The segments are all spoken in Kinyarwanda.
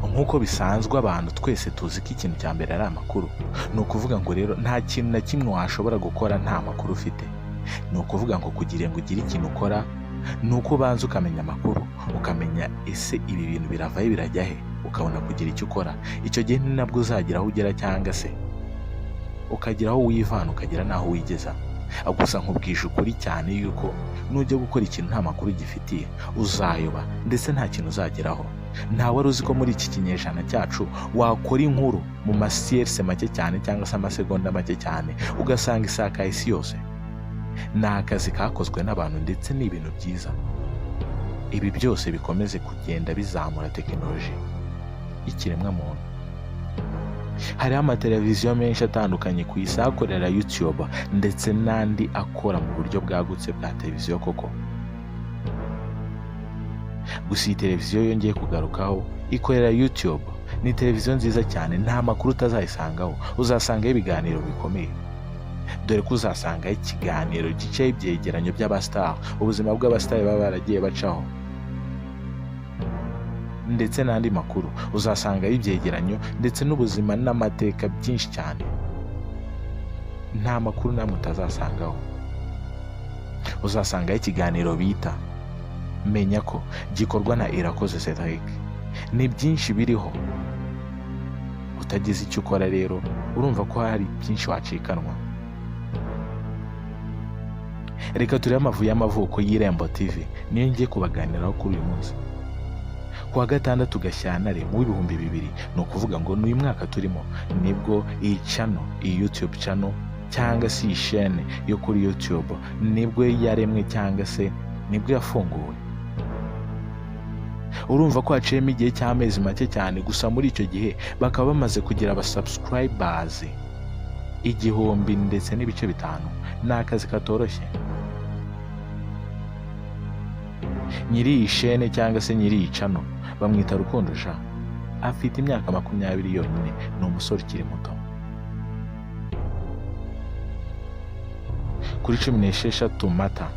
nk'uko bisanzwe abantu twese tuzi ko ikintu cya mbere ari amakuru. Ni ukuvuga ngo rero nta kintu na kimwe washobora gukora nta makuru ufite. Ni ukuvuga ngo kugira ngo ugire ikintu ukora ni uko ubanza ukamenya amakuru, ukamenya ese ibi bintu biravayo birajya he, ukabona kugira icyo ukora. Icyo gihe ni nabwo uzagira aho ugera, cyangwa se ukagira aho wivana ukagira n'aho wigeza. Gusa nkubwije ukuri cyane yuko nujya gukora ikintu nta makuru ugifitiye uzayoba, ndetse nta kintu uzageraho. Nta wari uzi ko muri iki kinyejana cyacu wakora inkuru mu masiyerse make cyane cyangwa se amasegonda make cyane ugasanga isakaye isi yose. Ni akazi kakozwe n'abantu ndetse ni ibintu byiza. Ibi byose bikomeze kugenda bizamura tekinoloji y'ikiremwa muntu. Hariho amateleviziyo menshi atandukanye ku isi akorera YouTube ndetse n'andi akora mu buryo bwagutse bwa televiziyo koko. Gusa iyi televiziyo yongeye kugarukaho ikorera YouTube. Ni televiziyo nziza cyane, nta makuru utazayisangaho. Uzasangaho ibiganiro bikomeye, dore ko uzasangaho ikiganiro gicaye ibyegeranyo by'abastar, ubuzima bw'abastar baba baragiye bacaho, ndetse n'andi makuru. Uzasangaho ibyegeranyo ndetse n'ubuzima n'amateka byinshi cyane. Nta makuru namwe utazasangaho. Uzasangaho ikiganiro bita Menya ko gikorwa na Irakoze Cedric. Ni byinshi biriho. Utagize icyo ukora rero urumva ko hari byinshi wacikanwa. Reka turebe amavuyo y'amavuko y'Irembo TV, niyo ngiye kubaganiraho kuri uyu munsi. Kuwa gatandatu Gashyantare mu 2000, ni ukuvuga ngo n'uyu mwaka turimo, nibwo iyi channel, iyi YouTube channel cyangwa se iyi chaîne yo kuri YouTube nibwo yaremwe cyangwa se nibwo yafunguwe. Urumva ko haciyemo igihe cy'amezi make cyane, gusa muri icyo gihe bakaba bamaze kugira abasubscribers 1000 ndetse n'ibice 5. Ni akazi katoroshye. Nyiri iyi chaîne cyangwa se nyiri iyi channel bamwita Rukundo Jean. Afite imyaka 20 yonyine, ni umusore ukiri muto. Kuri 16 Mata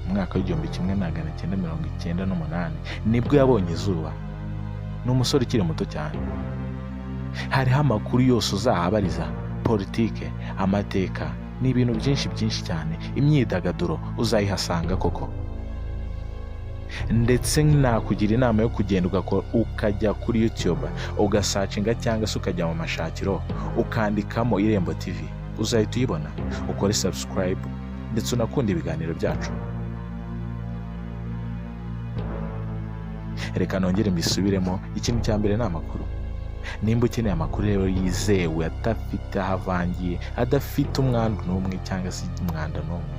mu mwaka w'1998 nibwo yabonye izuba. Ni umusore ukiri muto cyane. Hariho amakuru yose uzahabariza, politike, amateka, ni ibintu byinshi cyane. Imyidagaduro uzayihasanga koko. Ndetse nakugira inama yo kugenda ukajya kuri YouTube ugasacinga cyangwa se ukajya mu mashakiro ukandikamo Irembo TV, uzahita uyibona. Ukore subscribe ndetse unakunda ibiganiro byacu. Reka nongere mbisubiremo, ikintu cya mbere ni amakuru. Nimba ukeneye amakuru rero yizewe, adafite ahavangiye, adafite umwanda n'umwe cyangwa se umwanda n'umwe,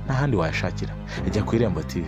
n'ahandi wayashakira, ajya ku Irembo TV.